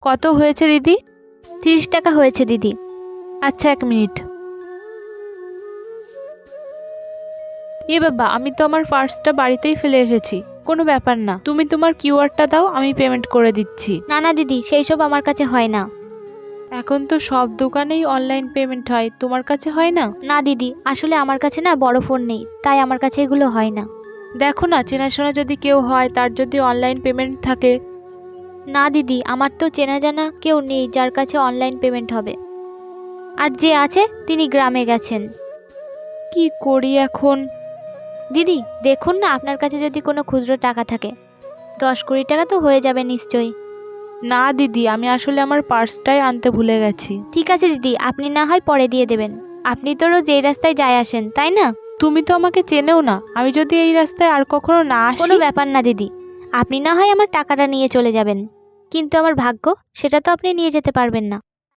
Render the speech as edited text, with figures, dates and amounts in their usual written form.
কত হয়েছে দিদি? 30 টাকা হয়েছে দিদি। আচ্ছা 1 মিনিট। বাবা, আমি তো আমার পার্সটা বাড়িতেই ফেলে এসেছি। কোনো ব্যাপার না, তুমি তোমার কিউআরটা দাও, আমি পেমেন্ট করে দিচ্ছি। না না দিদি, সেই সব আমার কাছে হয় না। এখন তো সব দোকানেই অনলাইন পেমেন্ট হয়, তোমার কাছে হয় না? না দিদি, আসলে আমার কাছে না বড় ফোন নেই, তাই আমার কাছে এগুলো হয় না। দেখো না, চেনাশোনা যদি কেউ হয়, তার যদি অনলাইন পেমেন্ট থাকে। না দিদি, আমার তো চেনা জানা কেউ নেই যার কাছে অনলাইন পেমেন্ট হবে। আর যে আছে তিনি গ্রামে গেছেন। কি করি এখন? দিদি দেখুন না, আপনার কাছে যদি কোনো খুচরো টাকা থাকে, 10-20 টাকা তো হয়ে যাবে নিশ্চয়ই। না দিদি, আমি আসলে আমার পার্সটাই আনতে ভুলে গেছি। ঠিক আছে দিদি, আপনি না হয় পরে দিয়ে দেবেন। আপনি তো রোজ এই রাস্তায় যায় আসেন, তাই না? তুমি তো আমাকে চেনেও না, আমি যদি এই রাস্তায় আর কখনো না কোনো আসি। ব্যাপার না দিদি, আপনি না হয় আমার টাকাটা নিয়ে চলে যাবেন, কিন্তু আমার ভাগ্য সেটা তো আপনি নিয়ে যেতে পারবেন না।